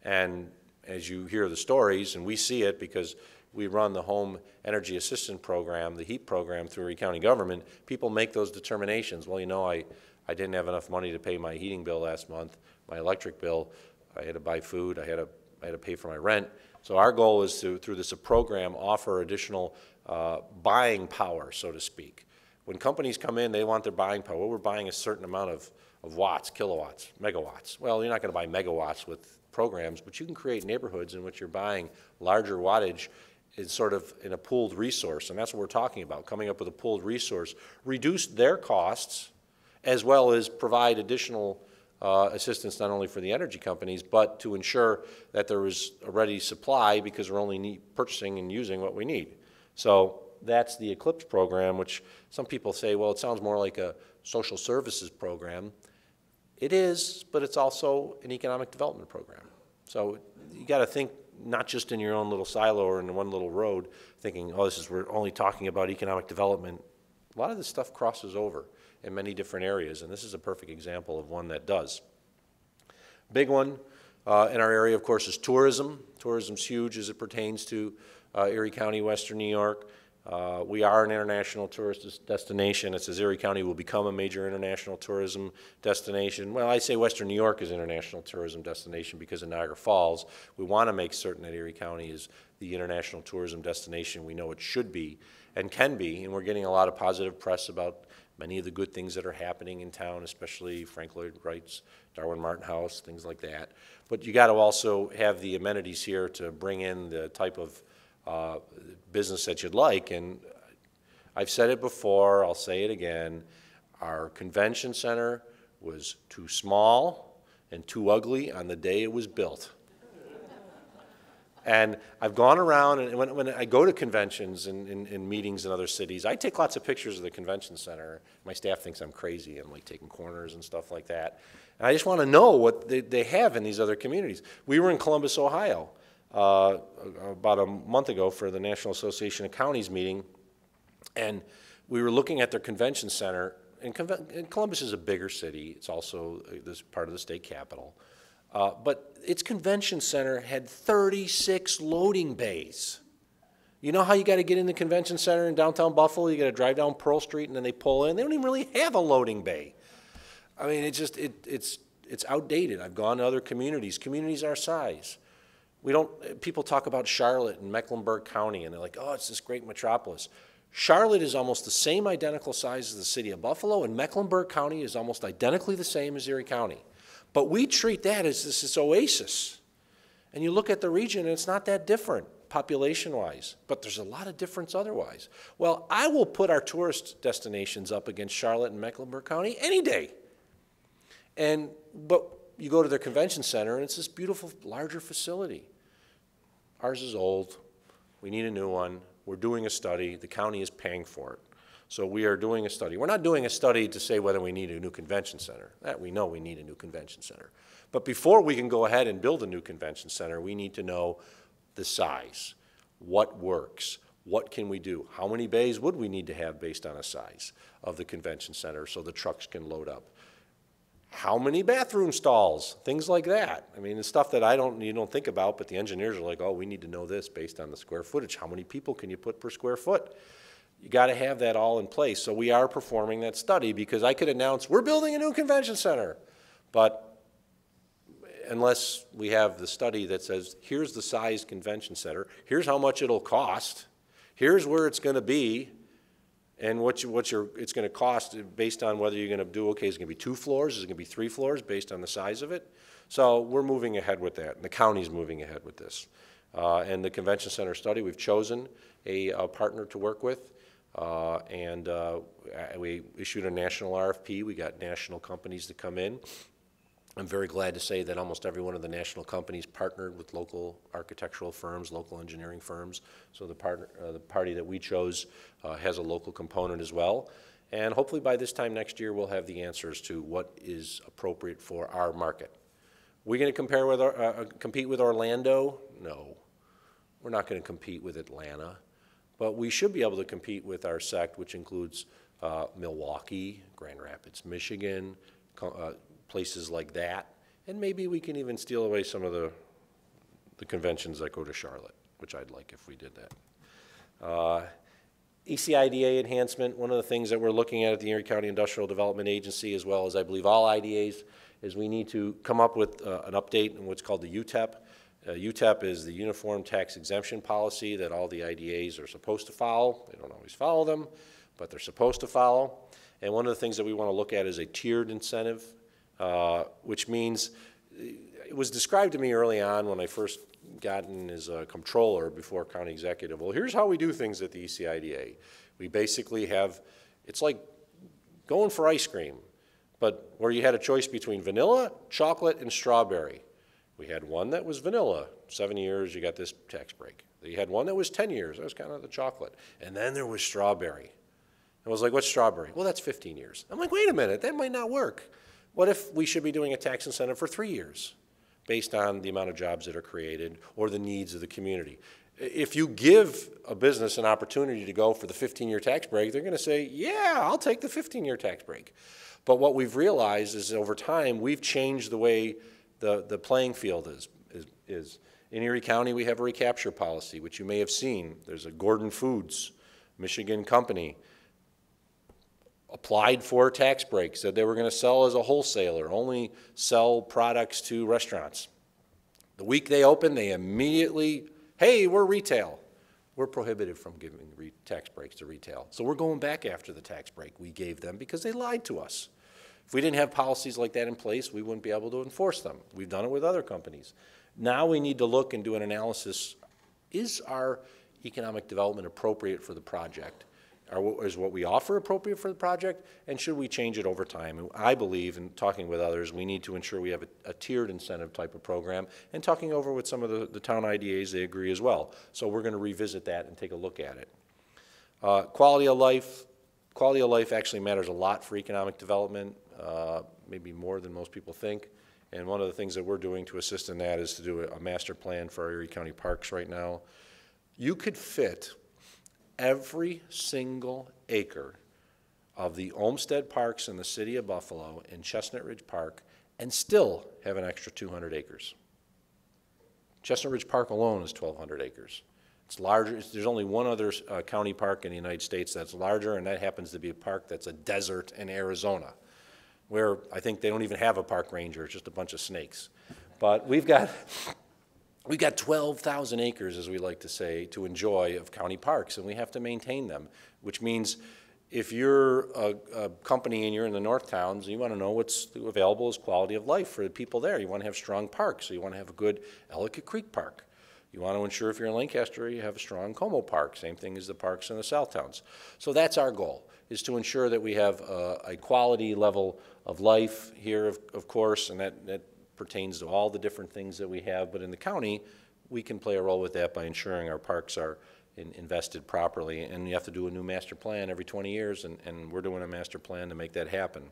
And as you hear the stories, and we see it because we run the Home Energy Assistance Program, the HEAP program through Erie County government, people make those determinations. Well, you know, I didn't have enough money to pay my heating bill last month, my electric bill, I had to buy food, I had to pay for my rent. So our goal is to, through this program, offer additional buying power, so to speak. When companies come in, they want their buying power. Well, we're buying a certain amount of watts, kilowatts, megawatts. Well, you're not going to buy megawatts with programs, but you can create neighborhoods in which you're buying larger wattage is sort of in a pooled resource, and that's what we're talking about, coming up with a pooled resource, reduce their costs, as well as provide additional assistance not only for the energy companies, but to ensure that there is a ready supply because we're only purchasing and using what we need. So that's the Eclipse program, which some people say, well, it sounds more like a social services program. It is, but it's also an economic development program. So you got to think not just in your own little silo or in one little road, thinking, oh, we're only talking about economic development. A lot of this stuff crosses over in many different areas, and this is a perfect example of one that does. Big one in our area, of course, is tourism. Tourism's huge as it pertains to Erie County, Western New York. We are an international tourist destination. It says Erie County will become a major international tourism destination. Well, I say Western New York is an international tourism destination because of Niagara Falls. We want to make certain that Erie County is the international tourism destination we know it should be and can be, and we're getting a lot of positive press about many of the good things that are happening in town, especially Frank Lloyd Wright's Darwin Martin House, things like that. But you got to also have the amenities here to bring in the type of business that you'd like, and I've said it before, I'll say it again, our convention center was too small and too ugly on the day it was built. And I've gone around, and when I go to conventions and meetings in other cities, I take lots of pictures of the convention center. My staff thinks I'm crazy. I'm like taking corners and stuff like that. And I just want to know what they have in these other communities. We were in Columbus, Ohio, about a month ago for the National Association of Counties meeting, and we were looking at their convention center, and Columbus is a bigger city. It's also this part of the state capital. But its convention center had 36 loading bays. You know how you got to get in the convention center in downtown Buffalo? You got to drive down Pearl Street and then they pull in. They don't even really have a loading bay. I mean, it's just, it's outdated. I've gone to other communities our size. People talk about Charlotte and Mecklenburg County, and they're like, oh, it's this great metropolis. Charlotte is almost the same identical size as the city of Buffalo, and Mecklenburg County is almost identically the same as Erie County. But we treat that as this oasis. And you look at the region, and it's not that different population-wise, but there's a lot of difference otherwise. Well, I will put our tourist destinations up against Charlotte and Mecklenburg County any day. But you go to their convention center, and it's this beautiful, larger facility. Ours is old. We need a new one. We're doing a study. The county is paying for it. So we are doing a study. We're not doing a study to say whether we need a new convention center. That we know we need a new convention center. But before we can go ahead and build a new convention center, we need to know the size, what works, what can we do, how many bays would we need to have based on a size of the convention center so the trucks can load up. How many bathroom stalls, things like that. I mean, the stuff that you don't think about, but the engineers are like, oh, we need to know this based on the square footage. How many people can you put per square foot? You got to have that all in place. So we are performing that study because I could announce, we're building a new convention center. But unless we have the study that says, here's the size convention center, here's how much it'll cost, here's where it's going to be, and it's going to cost based on whether you're going to do, okay, is it going to be 2 floors, is it going to be 3 floors based on the size of it? So we're moving ahead with that, and the county's moving ahead with this. And the convention center study, we've chosen a partner to work with, and we issued a national RFP. We got national companies to come in. I'm very glad to say that almost every one of the national companies partnered with local architectural firms, local engineering firms. So the party that we chose has a local component as well. And hopefully by this time next year, we'll have the answers to what is appropriate for our market. We're going to compete with Orlando? No. We're not going to compete with Atlanta. But we should be able to compete with our sect, which includes Milwaukee, Grand Rapids, Michigan, places like that, and maybe we can even steal away some of the conventions that go to Charlotte, which I'd like if we did that. ECIDA enhancement, one of the things that we're looking at the Erie County Industrial Development Agency, as well as I believe all IDAs, is we need to come up with an update in what's called the UTEP. UTEP is the Uniform Tax Exemption Policy that all the IDAs are supposed to follow. They don't always follow them, but they're supposed to follow. And one of the things that we want to look at is a tiered incentive, which means, it was described to me early on when I first got in as a comptroller before county executive. Well, here's how we do things at the ECIDA. We basically have, it's like going for ice cream, but where you had a choice between vanilla, chocolate, and strawberry. We had one that was vanilla, 7 years, you got this tax break. You had one that was 10 years, that was kind of the chocolate. And then there was strawberry. I was like, what's strawberry? Well, that's 15 years. I'm like, wait a minute, that might not work. What if we should be doing a tax incentive for 3 years based on the amount of jobs that are created or the needs of the community? If you give a business an opportunity to go for the 15-year tax break, they're going to say, yeah, I'll take the 15-year tax break. But what we've realized is over time, we've changed the way the playing field is. In Erie County, we have a recapture policy, which you may have seen. There's a Gordon Foods, Michigan company, applied for a tax break, said they were going to sell as a wholesaler, only sell products to restaurants. The week they opened, they immediately, hey, we're retail. We're prohibited from giving tax breaks to retail. So we're going back after the tax break we gave them because they lied to us. If we didn't have policies like that in place, we wouldn't be able to enforce them. We've done it with other companies. Now we need to look and do an analysis. Is our economic development appropriate for the project? Is what we offer appropriate for the project? And should we change it over time? And I believe, in talking with others, we need to ensure we have a tiered incentive type of program. And talking over with some of the town IDAs, they agree as well. So we're going to revisit that and take a look at it. Quality of life. Quality of life actually matters a lot for economic development, maybe more than most people think. And one of the things that we're doing to assist in that is to do a master plan for our Erie County parks right now. You could fit every single acre of the Olmsted Parks in the city of Buffalo and Chestnut Ridge Park and still have an extra 200 acres. Chestnut Ridge Park alone is 1,200 acres. It's larger. There's only one other county park in the United States that's larger, and that happens to be a park that's a desert in Arizona, where I think they don't even have a park ranger. It's just a bunch of snakes. But we've got We got 12,000 acres, as we like to say, to enjoy of county parks, and we have to maintain them, which means if you're a company and you're in the north towns, you want to know what's available as quality of life for the people there. You want to have strong parks, so you want to have a good Ellicott Creek Park. You want to ensure if you're in Lancaster, you have a strong Como Park, same thing as the parks in the south towns. So that's our goal, is to ensure that we have a quality level of life here, of course, and that pertains to all the different things that we have, but in the county, we can play a role with that by ensuring our parks are invested properly, and you have to do a new master plan every 20 years, and we're doing a master plan to make that happen.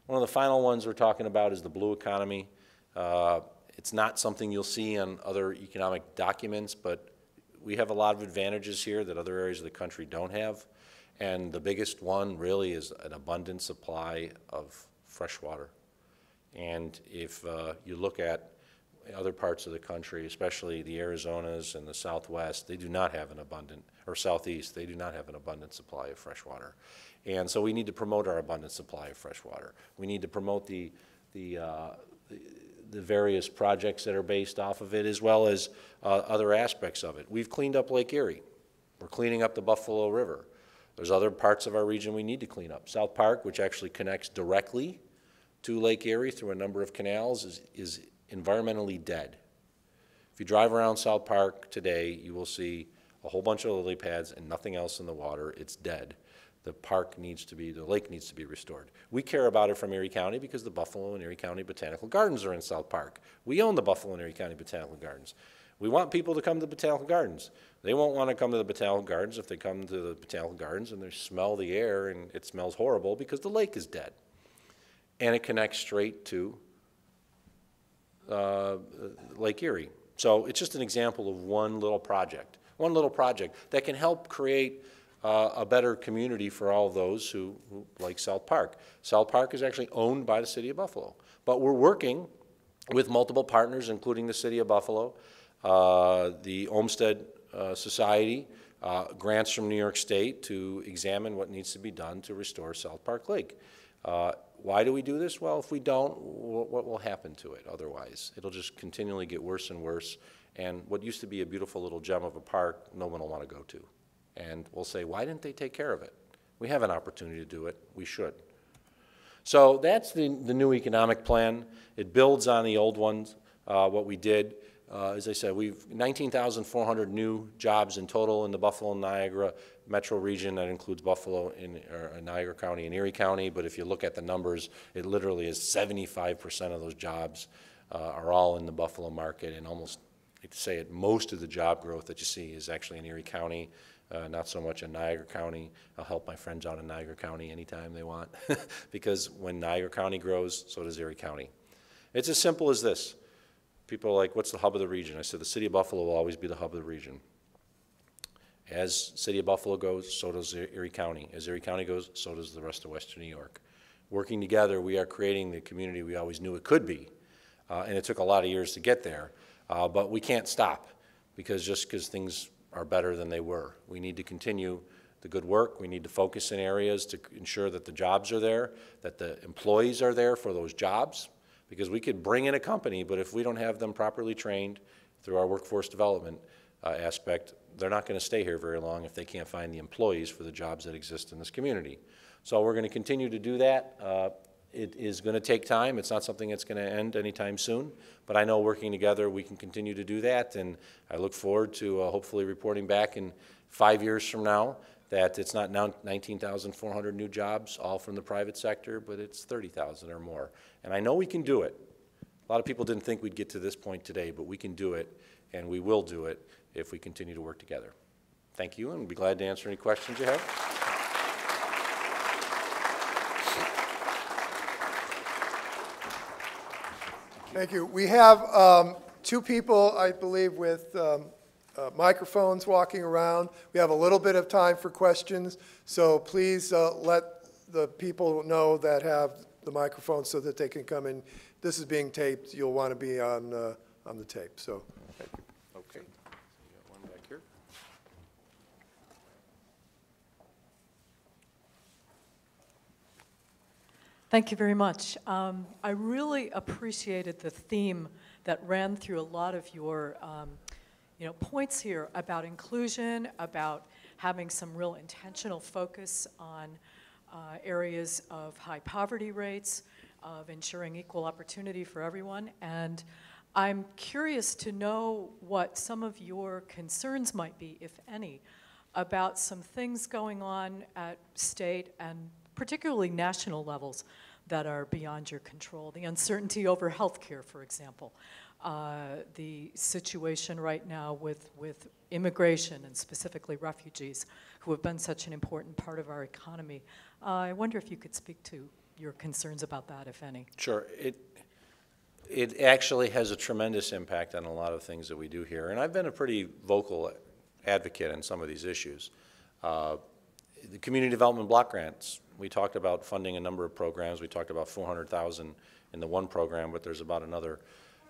One of the final ones we're talking about is the blue economy. It's not something you'll see on other economic documents, but we have a lot of advantages here that other areas of the country don't have, and the biggest one really is an abundant supply of fresh water. And if you look at other parts of the country, especially the Arizonas and the Southwest, they do not have an abundant, or Southeast, they do not have an abundant supply of fresh water. And so we need to promote our abundant supply of fresh water. We need to promote the various projects that are based off of it, as well as other aspects of it. We've cleaned up Lake Erie. We're cleaning up the Buffalo River. There's other parts of our region we need to clean up. South Park, which actually connects directly to Lake Erie through a number of canals, is environmentally dead. If you drive around South Park today, you will see a whole bunch of lily pads and nothing else in the water. It's dead. The lake needs to be restored. We care about it from Erie County because the Buffalo and Erie County Botanical Gardens are in South Park. We own the Buffalo and Erie County Botanical Gardens. We want people to come to the Botanical Gardens. They won't want to come to the Botanical Gardens if they come to the Botanical Gardens and they smell the air and it smells horrible because the lake is dead. And it connects straight to Lake Erie. So it's just an example of one little project that can help create a better community for all of those who like South Park. South Park is actually owned by the City of Buffalo, but we're working with multiple partners, including the City of Buffalo, the Olmsted Society, grants from New York State to examine what needs to be done to restore South Park Lake. Why do we do this? Well, if we don't, what will happen to it otherwise? It'll just continually get worse and worse, and what used to be a beautiful little gem of a park, no one will want to go to. And we'll say, why didn't they take care of it? We have an opportunity to do it. We should. So that's the new economic plan. It builds on the old ones, what we did. As I said, we've 19,400 new jobs in total in the Buffalo and Niagara metro region. That includes Buffalo in Niagara County and Erie County. But if you look at the numbers, it literally is 75% of those jobs are all in the Buffalo market, and almost, I hate to say it, most of the job growth that you see is actually in Erie County, not so much in Niagara County. I'll help my friends out in Niagara County anytime they want, because when Niagara County grows, so does Erie County. It's as simple as this. People are like, what's the hub of the region? I said, the City of Buffalo will always be the hub of the region. As City of Buffalo goes, so does Erie County. As Erie County goes, so does the rest of Western New York. Working together, we are creating the community we always knew it could be. And it took a lot of years to get there. But we can't stop, because things are better than they were. We need to continue the good work. We need to focus in areas to ensure that the jobs are there, that the employees are there for those jobs. Because we could bring in a company, but if we don't have them properly trained through our workforce development aspect, they're not going to stay here very long if they can't find the employees for the jobs that exist in this community. So we're going to continue to do that. It is going to take time. It's not something that's going to end anytime soon, but I know working together we can continue to do that, and I look forward to hopefully reporting back in 5 years from now that it's not now 19,400 new jobs, all from the private sector, but it's 30,000 or more. And I know we can do it. A lot of people didn't think we'd get to this point today, but we can do it, and we will do it if we continue to work together. Thank you, and I'll be glad to answer any questions you have. Thank you. We have two people, I believe, with microphones walking around. We have a little bit of time for questions, so please let the people know that have the microphone so that they can come in. This is being taped. You'll want to be on the tape. So, thank you. Okay. You got one back here. Thank you very much. I really appreciated the theme that ran through a lot of your points here about inclusion, about having some real intentional focus on areas of high poverty rates, of ensuring equal opportunity for everyone. And I'm curious to know what some of your concerns might be, if any, about some things going on at state and particularly national levels that are beyond your control. The uncertainty over healthcare, for example. The situation right now with immigration and specifically refugees who have been such an important part of our economy. I wonder if you could speak to your concerns about that, if any. Sure. It actually has a tremendous impact on a lot of things that we do here. And I've been a pretty vocal advocate on some of these issues. The community development block grants, we talked about funding a number of programs. We talked about $400,000 in the one program, but there's about another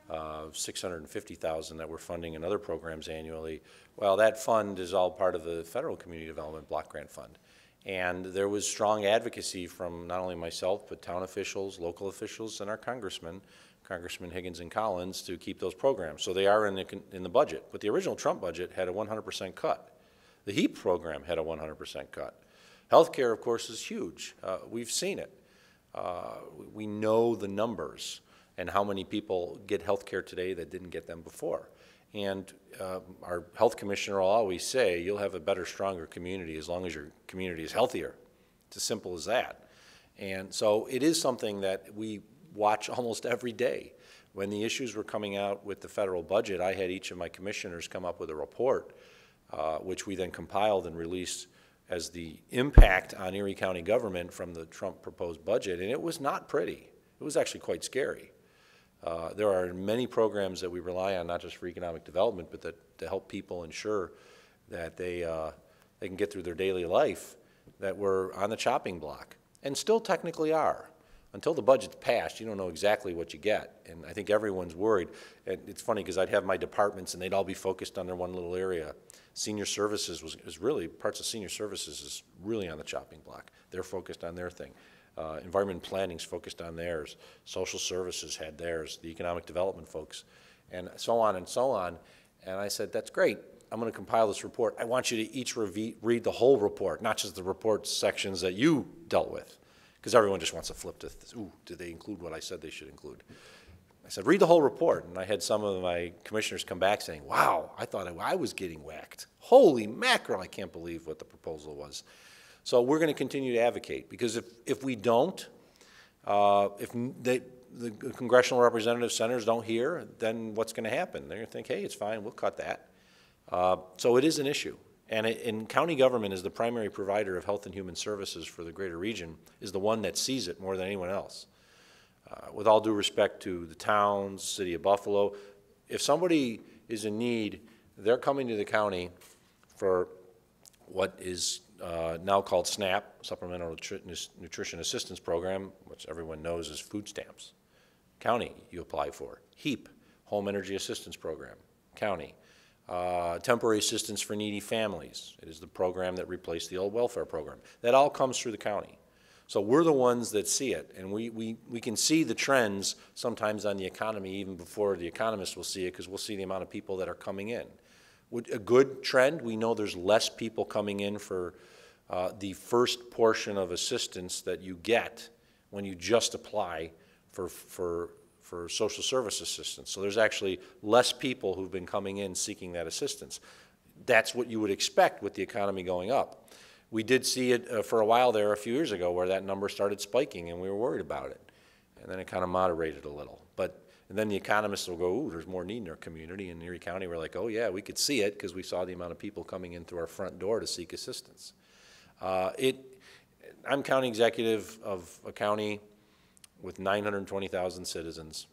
$650,000 that we're funding in other programs annually. Well, that fund is all part of the federal community development block grant fund. And there was strong advocacy from not only myself, but town officials, local officials, and our congressmen, Congressman Higgins and Collins, to keep those programs. So they are in the budget. But the original Trump budget had a 100% cut. The HEAP program had a 100% cut. Healthcare, of course, is huge. We've seen it. We know the numbers and how many people get healthcare today that didn't get them before. And our health commissioner will always say, you'll have a better, stronger community as long as your community is healthier. It's as simple as that. And so it is something that we watch almost every day. When the issues were coming out with the federal budget, I had each of my commissioners come up with a report, which we then compiled and released as the impact on Erie County government from the Trump proposed budget, and it was not pretty. It was actually quite scary. There are many programs that we rely on, not just for economic development, but to help people ensure that they can get through their daily life, that were on the chopping block, and still technically are. Until the budget's passed, you don't know exactly what you get, and I think everyone's worried. And it's funny because I'd have my departments, and they'd all be focused on their one little area. Senior services is really, parts of senior services is really on the chopping block. They're focused on their thing. Environment planning's focused on theirs. Social services had theirs. The economic development folks, and so on and so on. And I said, that's great. I'm going to compile this report. I want you to each read the whole report, not just the report sections that you dealt with. Because everyone just wants to flip to, ooh, did they include what I said they should include? I said, read the whole report. And I had some of my commissioners come back saying, wow, I thought I was getting whacked. Holy mackerel, I can't believe what the proposal was. So we're going to continue to advocate, because if we don't, if the congressional representative senators don't hear, then what's going to happen? They're going to think, hey, it's fine, we'll cut that. So it is an issue. And county government is the primary provider of health and human services for the greater region, is the one that sees it more than anyone else. With all due respect to the towns, city of Buffalo, if somebody is in need, they're coming to the county for what is now called SNAP, Supplemental Nutrition Assistance Program, which everyone knows is food stamps. County, you apply for. HEAP, Home Energy Assistance Program, county. Temporary assistance for needy families. It is the program that replaced the old welfare program. That all comes through the county. So we're the ones that see it, and we can see the trends sometimes on the economy even before the economists will see it, because we'll see the amount of people that are coming in. A good trend, we know there's less people coming in for the first portion of assistance that you get when you just apply for social service assistance. So there's actually less people who've been coming in seeking that assistance. That's what you would expect with the economy going up. We did see it for a while there a few years ago where that number started spiking and we were worried about it. And then it kind of moderated a little. And then the economists will go, ooh, there's more need in our community. In Erie County, we're like, oh yeah, we could see it because we saw the amount of people coming in through our front door to seek assistance. I'm county executive of a county with 920,000 citizens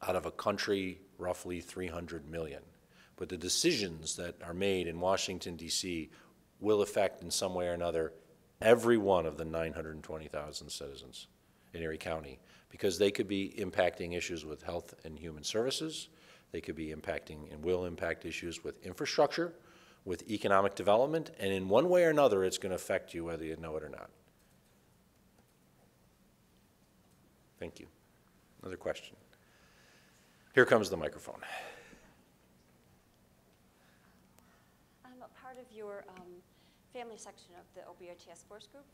out of a country roughly 300 million. But the decisions that are made in Washington, D.C. will affect in some way or another every one of the 920,000 citizens in Erie County, because they could be impacting issues with health and human services. They could be impacting and will impact issues with infrastructure, with economic development, and in one way or another, it's going to affect you whether you know it or not. Thank you. Another question. Here comes the microphone. I'm a part of your family section of the opioid task force group.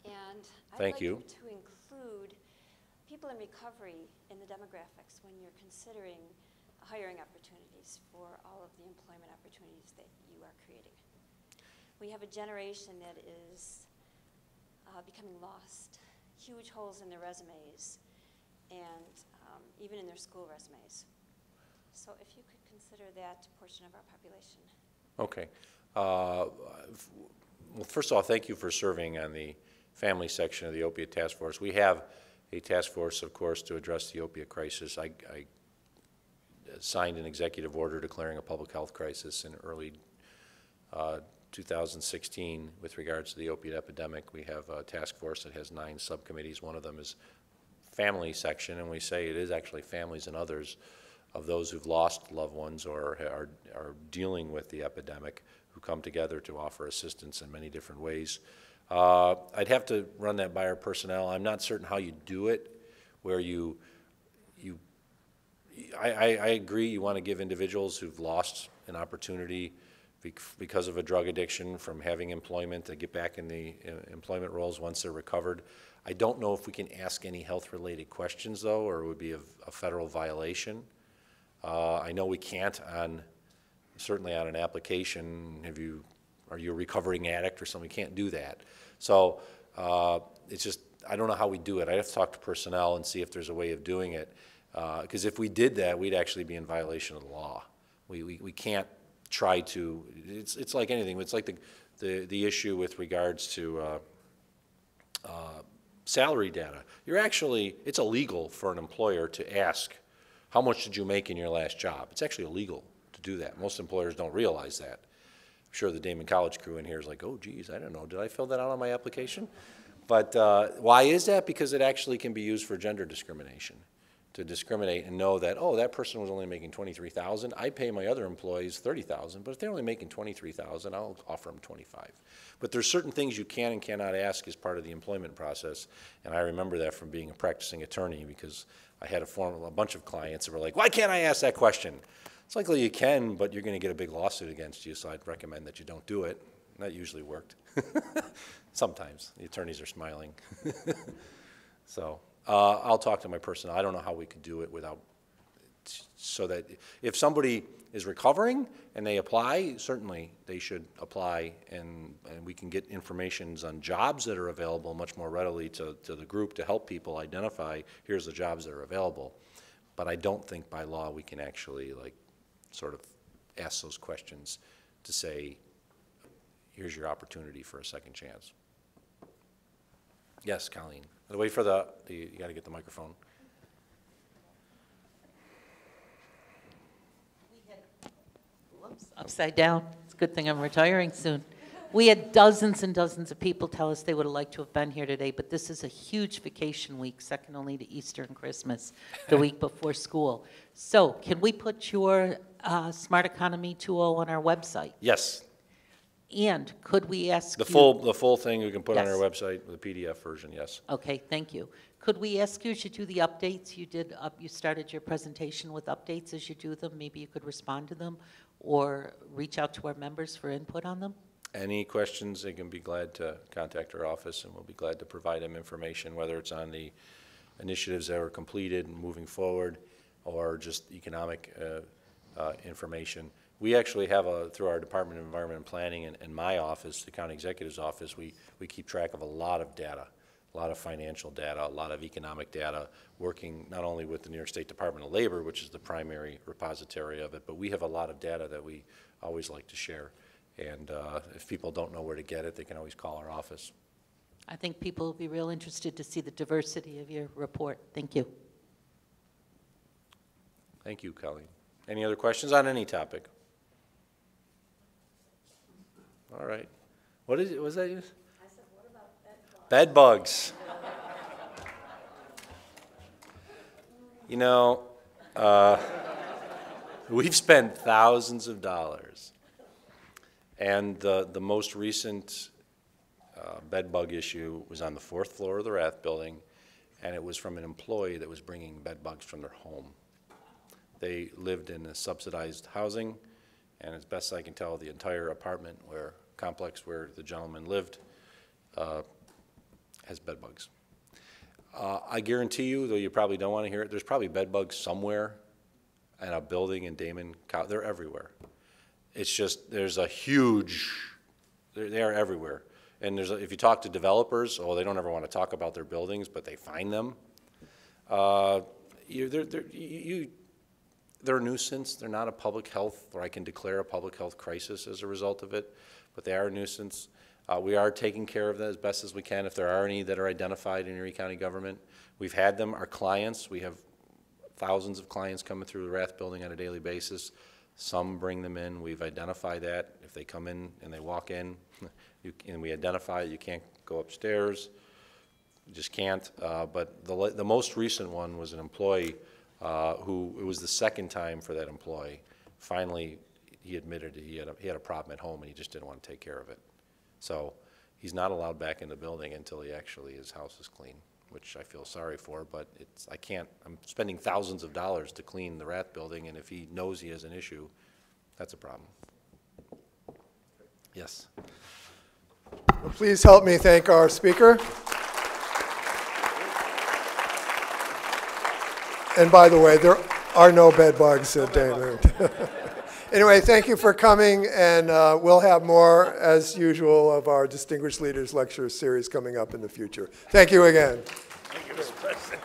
And I'd Thank like you. to include people in recovery in the demographics when you're considering hiring opportunities for all of the employment opportunities that you are creating. We have a generation that is becoming lost, huge holes in their resumes, and even in their school resumes. So if you could consider that portion of our population. Okay. Well, first of all, thank you for serving on the family section of the opiate task force. We have a task force, of course, to address the opiate crisis. I signed an executive order declaring a public health crisis in early 2016 with regards to the opiate epidemic. We have a task force that has 9 subcommittees. One of them is family section, and we say it is actually families and others of those who've lost loved ones or are dealing with the epidemic who come together to offer assistance in many different ways. I'd have to run that by our personnel. I'm not certain how you do it, where I agree you want to give individuals who've lost an opportunity because of a drug addiction from having employment to get back in the employment roles once they're recovered. I don't know if we can ask any health-related questions, though, or it would be a federal violation. I know we can't certainly on an application, are you a recovering addict or something? We can't do that. So it's just, I don't know how we do it. I'd have to talk to personnel and see if there's a way of doing it. Because if we did that, we'd actually be in violation of the law. We can't try to, it's like anything. It's like the issue with regards to salary data. It's illegal for an employer to ask, how much did you make in your last job? It's actually illegal to do that. Most employers don't realize that. I'm sure the Daemen College crew in here is like, oh, geez, I don't know. Did I fill that out on my application? But why is that? Because it actually can be used for gender discrimination, to discriminate and know that, oh, that person was only making $23,000. I pay my other employees $30,000, but if they're only making $23,000, I'll offer them $25,000. But there's certain things you can and cannot ask as part of the employment process, and I remember that from being a practicing attorney because I had a bunch of clients that were like, why can't I ask that question? It's likely you can, but you're going to get a big lawsuit against you, so I'd recommend that you don't do it. And that usually worked. Sometimes. The attorneys are smiling. So I'll talk to my personnel. I don't know how we could do it without, so that if somebody is recovering and they apply, certainly they should apply, and we can get information on jobs that are available much more readily to the group to help people identify, here's the jobs that are available. But I don't think by law we can actually sort of ask those questions to say, here's your opportunity for a second chance. Yes, Colleen. Wait for you got to get the microphone. Whoops, upside down. It's a good thing I'm retiring soon. We had dozens and dozens of people tell us they would have liked to have been here today, but this is a huge vacation week, second only to Easter and Christmas, the week before school. So can we put your Smart Economy 2.0 on our website? Yes. And could we ask the full thing you can put on our Yes. website, the PDF version, yes. Okay, thank you. Could we ask you to do the updates? You started your presentation with updates as you do them. Maybe you could respond to them or reach out to our members for input on them? Any questions, they can be glad to contact our office, and we'll be glad to provide them information, whether it's on the initiatives that were completed and moving forward or just economic information. We actually have, through our Department of Environment and Planning and my office, the County Executive's Office, we keep track of a lot of data, a lot of financial data, a lot of economic data, working not only with the New York State Department of Labor, which is the primary repository of it, but we have a lot of data that we always like to share. And if people don't know where to get it, they can always call our office. I think people will be real interested to see the diversity of your report. Thank you. Thank you, Colleen. Any other questions on any topic? All right. What is it? Was that you? I said, what about bed bugs? Bed bugs. You know, we've spent thousands of dollars. And the most recent bed bug issue was on the 4th floor of the Rath building and it was from an employee that was bringing bed bugs from their home. They lived in a subsidized housing, and as best I can tell, the entire apartment complex where the gentleman lived has bed bugs. I guarantee you, though you probably don't want to hear it, there's probably bed bugs somewhere in a building in Daemen. They're everywhere. It's just, there's a huge, they are everywhere. And if you talk to developers, they don't ever want to talk about their buildings, but they find them. They're a nuisance. They're not a public health, or I can declare a public health crisis as a result of it, but they are a nuisance. We are taking care of them as best as we can if there are any that are identified in Erie County government. We've had them, our clients. We have thousands of clients coming through the Rath building on a daily basis. Some bring them in. We've identified that. If they come in and they walk in, and we identify you can't go upstairs, you just can't. But the most recent one was an employee who, it was the second time for that employee. Finally, he admitted he had a problem at home and he just didn't want to take care of it. So he's not allowed back in the building until his house is clean, which I feel sorry for, but I'm spending thousands of dollars to clean the Rath building, and if he knows he has an issue, that's a problem. Yes. Well, please help me thank our speaker. And by the way, there are no bed bugs at Daemen. Anyway, thank you for coming, and we'll have more, as usual, of our Distinguished Leaders Lecture series coming up in the future. Thank you again. Thank you, Mr. President.